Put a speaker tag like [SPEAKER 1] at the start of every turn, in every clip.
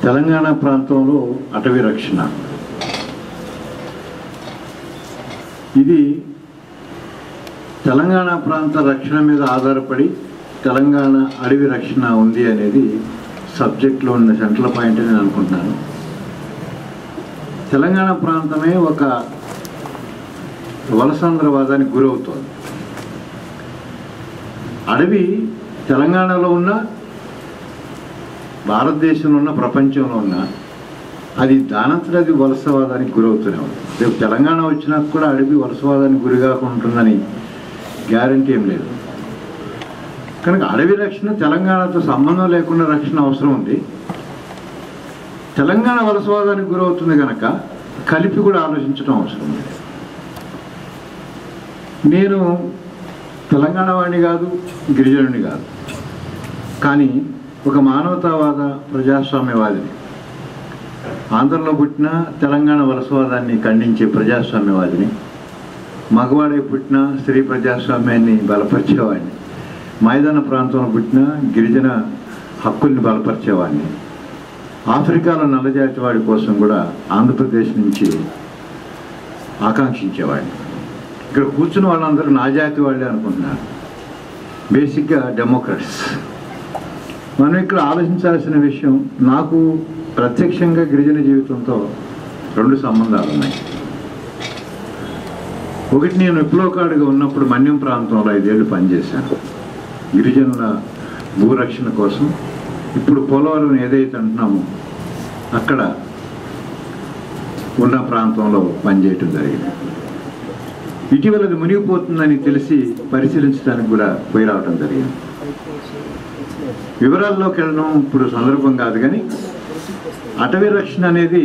[SPEAKER 1] తెలంగాణ ప్రాంతంలో అటవీ రక్షణ ఇది తెలంగాణ ప్రాంత రక్షణ మీద ఆధారపడి తెలంగాణ అడవి రక్షణ ఉంది అనేది సబ్జెక్ట్లో ఉన్న సెంట్రల్ పాయింట్ అని నేను అనుకుంటున్నాను. తెలంగాణ ప్రాంతమే ఒక వలసంద్రవాదానికి గురవుతోంది. అడవి తెలంగాణలో ఉన్న, భారతదేశంలో ఉన్న, ప్రపంచంలో ఉన్న అది దానంతరం అది వలసవాదానికి గురవుతూనే ఉంది. రేపు తెలంగాణ వచ్చినాక కూడా అడవి వలసవాదానికి గురికాకుండా ఉంటుందని గ్యారంటీ ఏం లేదు. కనుక అడవి రక్షణ తెలంగాణతో సంబంధం లేకుండా రక్షణ అవసరం ఉంది. తెలంగాణ వలసవాదానికి గురవుతుంది కనుక కలిపి కూడా ఆలోచించడం అవసరం ఉంది. నేను తెలంగాణ వాడిని కాదు, గిరిజనుడిని కాదు, కానీ ఒక మానవతావాద ప్రజాస్వామ్యవాదిని. ఆంధ్రలో పుట్టిన తెలంగాణ వలసవాదాన్ని ఖండించే ప్రజాస్వామ్యవాదిని, మగవాడై పుట్టిన స్త్రీ ప్రజాస్వామ్యాన్ని బలపరిచేవాడిని, మైదాన ప్రాంతంలో పుట్టిన గిరిజన హక్కుల్ని బలపరిచేవాడిని, ఆఫ్రికాలో నల్లజాతి వాడి కోసం కూడా ఆంధ్రప్రదేశ్ నుంచి ఆకాంక్షించేవాడిని. ఇక్కడ కూర్చున్న వాళ్ళందరూ నా జాతి వాళ్ళే అనుకుంటున్నారు. బేసిక్గా డెమోక్రాట్స్. మనం ఇక్కడ ఆలోచించాల్సిన విషయం, నాకు ప్రత్యక్షంగా గిరిజన జీవితంతో రెండు సంబంధాలు ఉన్నాయి. ఒకటి, నేను విప్లవకారుడిగా ఉన్నప్పుడు మన్యం ప్రాంతంలో 5 ఏళ్ళు పనిచేశాను గిరిజనుల భూరక్షణ కోసం. ఇప్పుడు పోలవరం ఏదైతే అంటున్నామో అక్కడ ఉన్న ప్రాంతంలో పనిచేయటం జరిగింది. ఇటీవల అది మునిగిపోతుందని తెలిసి పరిశీలించడానికి కూడా పోయి రావటం జరిగింది. వివరాల్లోకి వెళ్ళడం ఇప్పుడు సందర్భం కాదు, కానీ అటవీ రక్షణ అనేది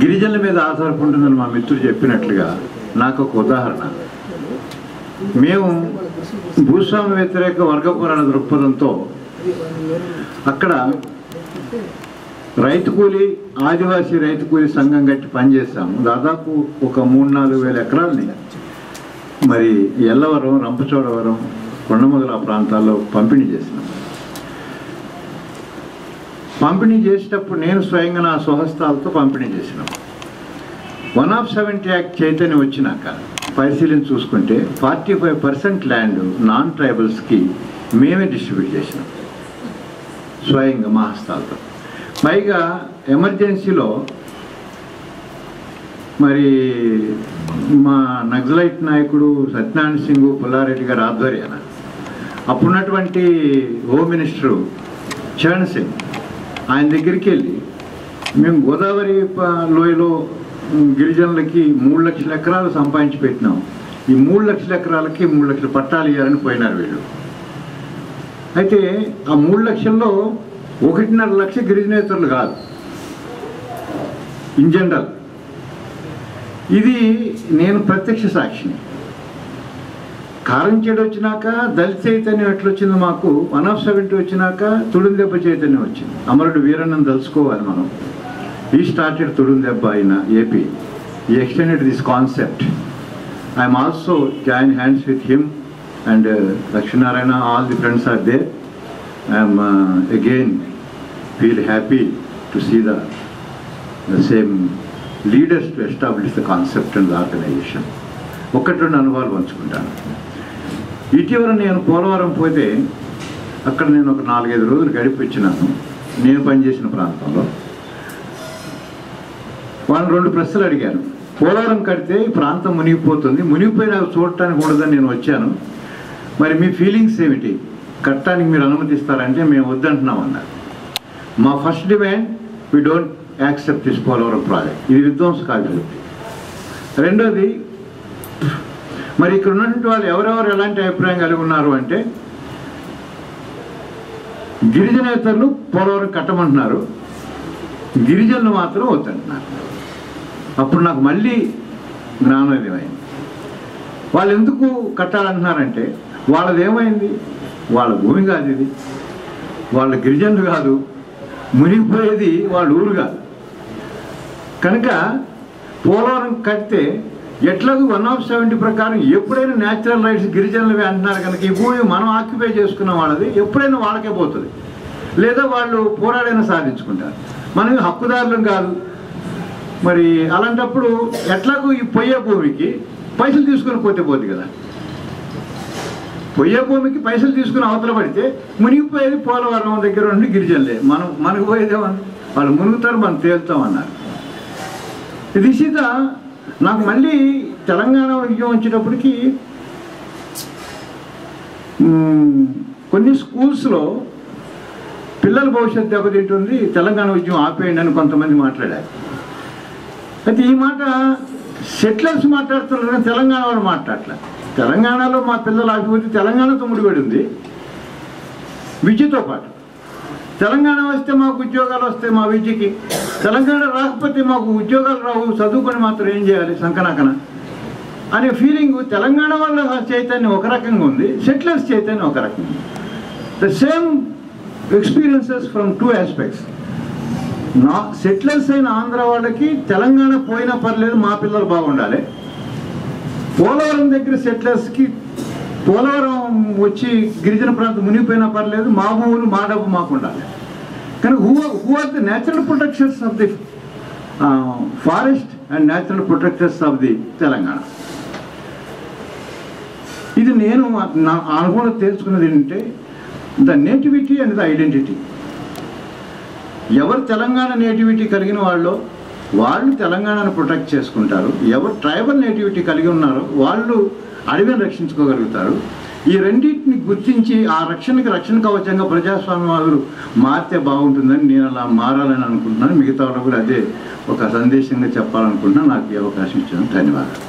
[SPEAKER 1] గిరిజనుల మీద ఆధారపడుతుందని మా మిత్రులు చెప్పినట్లుగా నాకు ఒక ఉదాహరణ. మేము భూస్వామ్య వ్యతిరేక వర్గ పోరాట దృక్పథంతో అక్కడ రైతు కూలి, ఆదివాసీ రైతు కూలి సంఘం కట్టి పనిచేస్తాము. దాదాపు ఒక 3-4 వేల ఎకరాలని మరి ఎల్లవరం, రంపచోడవరం, కొండమొదల ప్రాంతాల్లో పంపిణీ చేసినాం. పంపిణీ చేసేటప్పుడు నేను స్వయంగా నా స్వహస్తాలతో పంపిణీ చేసినాం. 170 యాక్ట్ చైతన్యం వచ్చినాక పరిశీలించి చూసుకుంటే 45% ల్యాండ్ నాన్ ట్రైబల్స్కి మేమే డిస్ట్రిబ్యూట్ చేసినాం స్వయంగా మా హస్తాలతో. పైగా ఎమర్జెన్సీలో మరి మా నక్సలైట్ నాయకుడు సత్యనారాయణ సింగ్ పుల్లారెడ్డి గారి ఆధ్వర్యాన అప్పుడున్నటువంటి హోమ్ మినిస్టరు చరణ్ సింగ్ ఆయన దగ్గరికి వెళ్ళి మేము గోదావరి లోయలో గిరిజనులకి 3 లక్షల ఎకరాలు సంపాదించి పెట్టినాం. ఈ 3 లక్షల ఎకరాలకి 3 లక్షల పట్టాలు ఇవ్వాలని పోయినారు వీళ్ళు. అయితే ఆ 3 లక్షల్లో 1.5 లక్ష గిరిజనేతరులు కాదు, ఇన్ జనరల్. ఇది నేను ప్రత్యక్ష సాక్షిని. కారంచేడు వచ్చినాక దళిత చైతన్యం ఎట్లొచ్చింది మాకు, 170 వచ్చినాక తుడుందెబ్బ చైతన్యం వచ్చింది. అమరుడు వీరన్నను తెలుసుకోవాలి మనం. ఈ స్టార్టెడ్ తుడుందెబ్బ అయిన ఏపీ. ఈ extended this concept. I'm also join hands with him and Lakshminarayana. All the friends are there. I'm again feel happy to see the same leaders to establish the concept and the organization. ఒకటి రెండు అనుభవాలు పంచుకుంటాను. ఇటీవల నేను పోలవరం పోతే అక్కడ నేను ఒక 4-5 రోజులు గడిపించినాను నేను పనిచేసిన ప్రాంతంలో. వాళ్ళు 2 ప్రశ్నలు అడిగాను. పోలవరం కడితే ఈ ప్రాంతం మునిగిపోతుంది, మునిగిపోయినా చూడటానికి ఉండదని నేను వచ్చాను, మరి మీ ఫీలింగ్స్ ఏమిటి, కట్టడానికి మీరు అనుమతిస్తారంటే మేము వద్దంటున్నాం అన్నారు. మా first demand, we don't accept this Polavaram project, ఇది విధ్వంసకాభివృద్ధి. రెండోది, మరి ఇక్కడ ఉన్నటువంటి వాళ్ళు ఎవరెవరు ఎలాంటి అభిప్రాయం కలిగి ఉన్నారు అంటే, గిరిజనేతరులు పోలవరం కట్టమంటున్నారు, గిరిజనులు మాత్రం వద్దంటున్నారు. అప్పుడు నాకు మళ్ళీ జ్ఞానోదయం అయింది. వాళ్ళు ఎందుకు కట్టాలంటున్నారంటే, వాళ్ళది ఏమైంది, వాళ్ళ భూమి కాదు ఇది, వాళ్ళ గిరిజనులు కాదు, మునిగిపోయేది వాళ్ళ ఊరు కాదు. కనుక పోలవరం కడితే ఎట్లాగూ 170 ప్రకారం ఎప్పుడైనా న్యాచురల్ రైట్స్ గిరిజనులవి అంటున్నారు కనుక ఈ భూమి మనం ఆక్యుపై చేసుకున్న వాళ్ళది ఎప్పుడైనా వాళ్ళకే పోతుంది. లేదా వాళ్ళు పోరాడైనా సాధించుకుంటారు. మనం హక్కుదారులం కాదు. మరి అలాంటప్పుడు ఎట్లాగూ ఈ పొయ్యే భూమికి పైసలు తీసుకుని పోతే కదా. పొయ్యే భూమికి పైసలు తీసుకుని అవతల పడితే మునిగిపోయేది పోలవరం దగ్గర నుండి గిరిజనులే. మనకు పోయేదేమన్నా, వాళ్ళు మునుగుతారు, మనం తేలుతామన్నారు. దిశిత నాకు మళ్ళీ తెలంగాణ ఉద్యమం వచ్చేటప్పటికి కొన్ని స్కూల్స్లో పిల్లల భవిష్యత్తు దెబ్బతింటుంది, తెలంగాణ ఉద్యమం ఆపేయండి అని కొంతమంది మాట్లాడారు. అయితే ఈ మాట సెటిలర్స్ మాట్లాడుతున్నారు కానీ తెలంగాణ వాళ్ళు మాట్లాడలే. తెలంగాణలో మా పిల్లల అభివృద్ధి తెలంగాణతో ముడిపడి ఉంది, విద్యతో పాటు. తెలంగాణ వస్తే మాకు ఉద్యోగాలు వస్తాయి మా విద్యకి, తెలంగాణ రాకపోతే మాకు ఉద్యోగాలు రావు, చదువుకొని మాత్రం ఏం చేయాలి సంకనాకన అనే ఫీలింగ్ తెలంగాణ వాళ్ళ చైతన్యం ఒక రకంగా ఉంది, సెటిలర్స్ చైతన్యం ఒక రకంగా. The same experiences from two aspects. నా సెటిలర్స్ అయిన ఆంధ్ర వాళ్ళకి తెలంగాణ పోయినా పర్లేదు, మా పిల్లలు బాగుండాలి. పోలవరం దగ్గర సెటిలర్స్కి పోలవరం వచ్చి గిరిజన ప్రాంతం మునిగిపోయినా పర్లేదు, మా భూములు మా డబ్బు మాకు ఉండాలి. కానీ who are the natural protections of the forest and natural protectors of the Telangana? ఇది నేను నా అనుభవం తెలుసుకున్నది ఏంటంటే the nativity and the identity. ఎవరు తెలంగాణ నేటివిటీ కలిగిన వాళ్ళు తెలంగాణను ప్రొటెక్ట్ చేసుకుంటారు. ఎవరు ట్రైబల్ నేటివిటీ కలిగి ఉన్నారో వాళ్ళు అడవిని రక్షించుకోగలుగుతారు. ఈ రెండింటిని గుర్తించి ఆ రక్షణ కవచంగా ప్రజాస్వామ్యవాదులు మారితే బాగుంటుందని నేను అలా మారాలని అనుకుంటున్నాను. మిగతా వాళ్ళు కూడా అదే ఒక సందేశంగా చెప్పాలనుకుంటున్నాను. నాకు ఈ అవకాశం ఇచ్చాను. ధన్యవాదాలు.